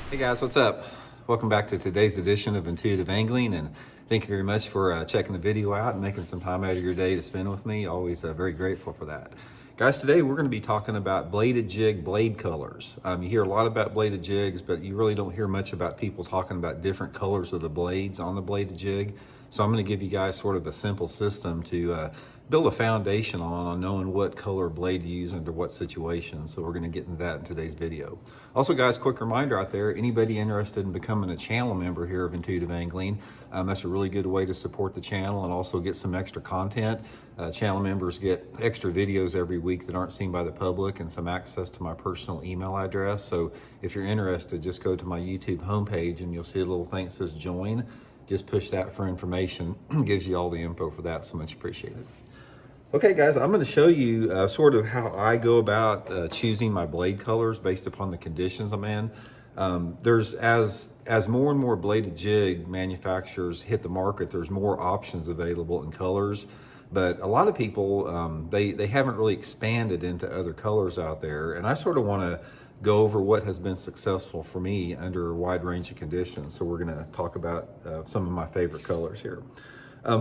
Hey guys, what's up? Welcome back to today's edition of Intuitive Angling, and thank you very much for checking the video out and making some time out of your day to spend with me. Always very grateful for that. Guys, today we're going to be talking about bladed jig blade colors. You hear a lot about bladed jigs, but you really don't hear much about people talking about different colors of the blades on the bladed jig. So I'm going to give you guys sort of a simple system to build a foundation on knowing what color blade to use under what situation. So we're going to get into that in today's video. Also guys, quick reminder out there, anybody interested in becoming a channel member here of Intuitive Angling, that's a really good way to support the channel and also get some extra content. Channel members get extra videos every week that aren't seen by the public and some access to my personal email address. So if you're interested, just go to my YouTube homepage and you'll see a little thing that says join. Just push that for information. Gives you all the info for that, so much appreciated. Okay guys, I'm going to show you sort of how I go about choosing my blade colors based upon the conditions I'm in. There's as more and more bladed jig manufacturers hit the market, there's more options available in colors. But a lot of people, they haven't really expanded into other colors out there. And I sort of want to go over what has been successful for me under a wide range of conditions. So we're going to talk about some of my favorite colors here.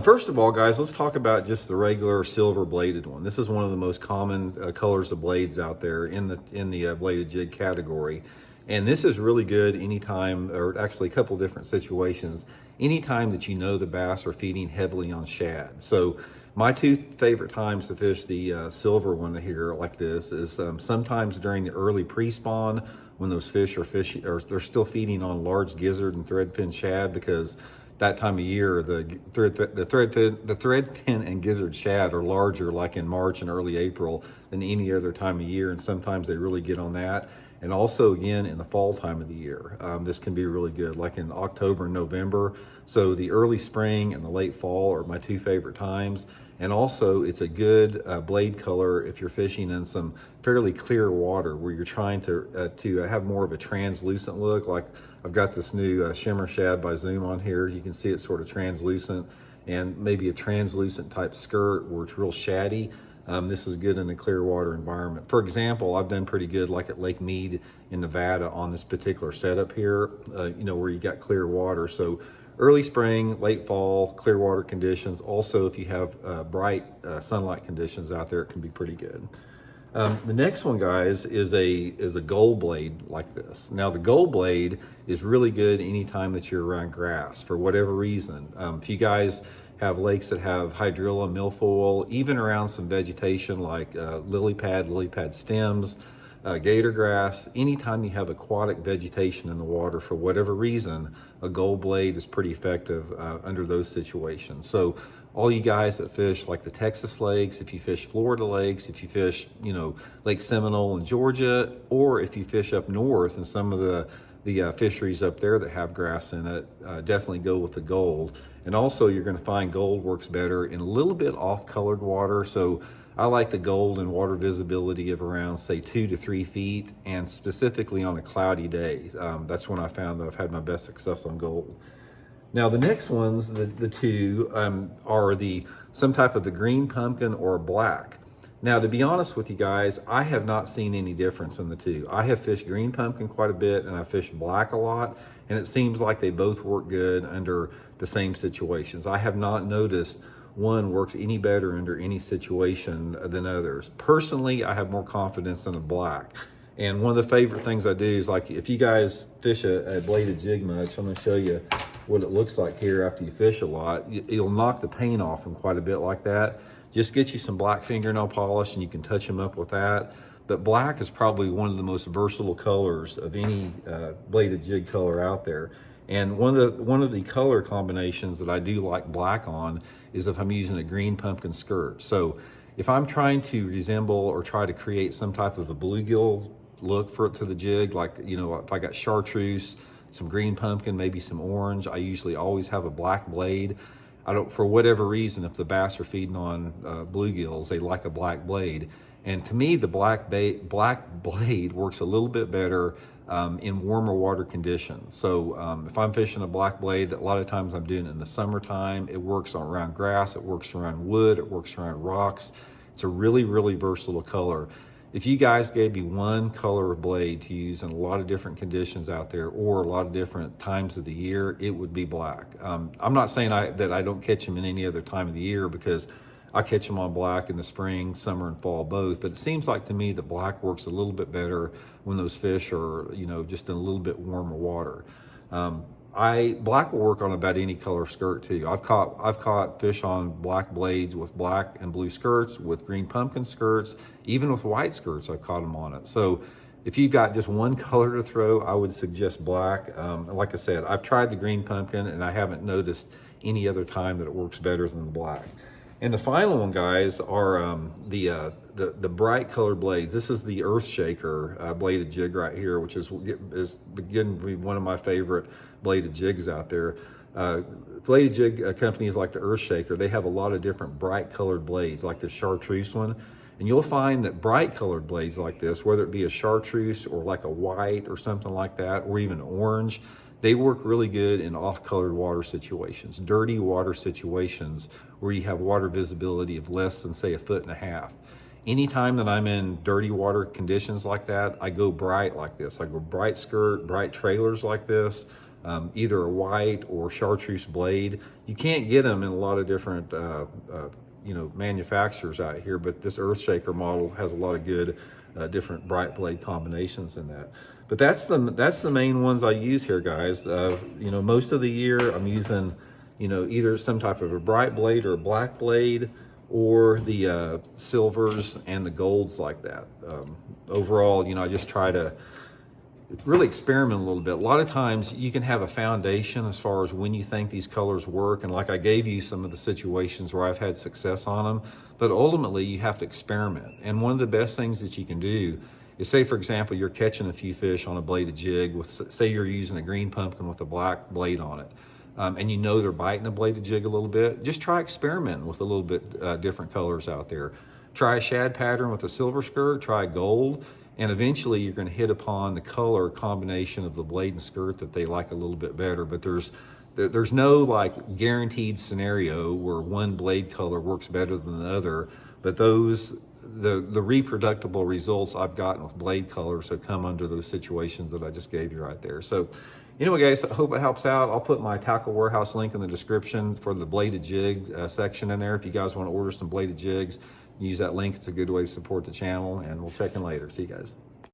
First of all, guys, let's talk about just the regular silver bladed one. This is one of the most common colors of blades out there in the bladed jig category. And this is really good anytime, or actually a couple different situations, anytime that you know the bass are feeding heavily on shad. So my two favorite times to fish the silver one here like this is sometimes during the early pre-spawn when those fish are fishing, or they're still feeding on large gizzard and threadfin shad, because that time of year, the threadfin and gizzard shad are larger, like in March and early April, than any other time of year, and sometimes they really get on that. And also, again, in the fall time of the year, this can be really good, like in October and November. So the early spring and the late fall are my two favorite times. And also, it's a good blade color if you're fishing in some fairly clear water where you're trying to have more of a translucent look. Like I've got this new shimmer shad by Zoom on here. You can see it's sort of translucent, and maybe a translucent type skirt where it's real shaddy. This is good in a clear water environment. For example, I've done pretty good like at Lake Mead in Nevada on this particular setup here, where you got clear water. So early spring, late fall, clear water conditions. Also, if you have bright sunlight conditions out there, it can be pretty good. The next one, guys, is a gold blade like this. Now, the gold blade is really good anytime that you're around grass for whatever reason. If you guys have lakes that have hydrilla, milfoil, even around some vegetation like lily pad stems, gator grass, anytime you have aquatic vegetation in the water for whatever reason, a gold blade is pretty effective under those situations. So all you guys that fish like the Texas lakes, if you fish Florida lakes, if you fish, Lake Seminole in Georgia, or if you fish up north in some of the fisheries up there that have grass in it, definitely go with the gold. And also you're going to find gold works better in a little bit off colored water. So I like the gold and water visibility of around, say, 2 to 3 feet, and specifically on a cloudy day. That's when I found that I've had my best success on gold. Now the next ones, the two, are some type of the green pumpkin or black. Now, to be honest with you guys, I have not seen any difference in the two. I have fished green pumpkin quite a bit, and I fished black a lot, and it seems like they both work good under the same situations. I have not noticed one works any better under any situation than others. Personally, I have more confidence in a black. And one of the favorite things I do is, like, if you guys fish a bladed jig much, I'm going to show you what it looks like here after you fish a lot. It'll knock the paint off them quite a bit like that. Just get you some black fingernail polish and you can touch them up with that. But black is probably one of the most versatile colors of any bladed jig color out there. And one of the color combinations that I do like black on is if I'm using a green pumpkin skirt. So if I'm trying to resemble or try to create some type of a bluegill look to the jig, like, if I got chartreuse, some green pumpkin, maybe some orange, I usually always have a black blade. For whatever reason, if the bass are feeding on bluegills, they like a black blade. And to me, the black blade works a little bit better in warmer water conditions. So if I'm fishing a black blade, a lot of times I'm doing it in the summertime. It works around grass, it works around wood, it works around rocks. It's a really, really versatile color. if you guys gave me one color of blade to use in a lot of different conditions out there or a lot of different times of the year, it would be black. I'm not saying that I don't catch them in any other time of the year, because I catch them on black in the spring, summer, and fall both. But it seems like to me that black works a little bit better when those fish are, just in a little bit warmer water. Black will work on about any color skirt too. I've caught fish on black blades with black and blue skirts, with green pumpkin skirts, even with white skirts. I've caught them on it. So if you've got just one color to throw, I would suggest black. Like I said, I've tried the green pumpkin and I haven't noticed any other time that it works better than the black. And the final one, guys, are the bright colored blades. This is the Earth Shaker bladed jig right here, which is beginning to be one of my favorite bladed jigs out there. Bladed jig companies like the Earth Shaker, they have a lot of different bright colored blades, like the chartreuse one. And you'll find that bright colored blades like this, whether it be a chartreuse or like a white or something like that, or even orange, they work really good in off-colored water situations, dirty water situations where you have water visibility of less than, say, 1.5 feet. Anytime that I'm in dirty water conditions like that, I go bright like this. I go bright skirt, bright trailers like this, either a white or chartreuse blade. You can't get them in a lot of different manufacturers out here, but this Earth Shaker model has a lot of good different bright blade combinations in that. But that's the main ones I use here, guys. Most of the year I'm using, either some type of a bright blade or a black blade, or the silvers and the golds like that. Overall, I just try to really experiment a little bit. A lot of times you can have a foundation as far as when you think these colors work, and like I gave you some of the situations where I've had success on them, but ultimately you have to experiment. And one of the best things that you can do is, say for example, you're catching a few fish on a bladed jig with, say you're using a green pumpkin with a black blade on it, and they're biting the bladed jig a little bit. Just try experimenting with a little bit different colors out there. Try a shad pattern with a silver skirt, try gold, and eventually you're going to hit upon the color combination of the blade and skirt that they like a little bit better. But there's no like guaranteed scenario where one blade color works better than the other. But the reproducible results I've gotten with blade colors have come under those situations that I just gave you right there. So anyway, guys, I hope it helps out. I'll put my Tackle Warehouse link in the description for the bladed jig section in there. If you guys want to order some bladed jigs, use that link. It's a good way to support the channel, and we'll check in later. See you guys.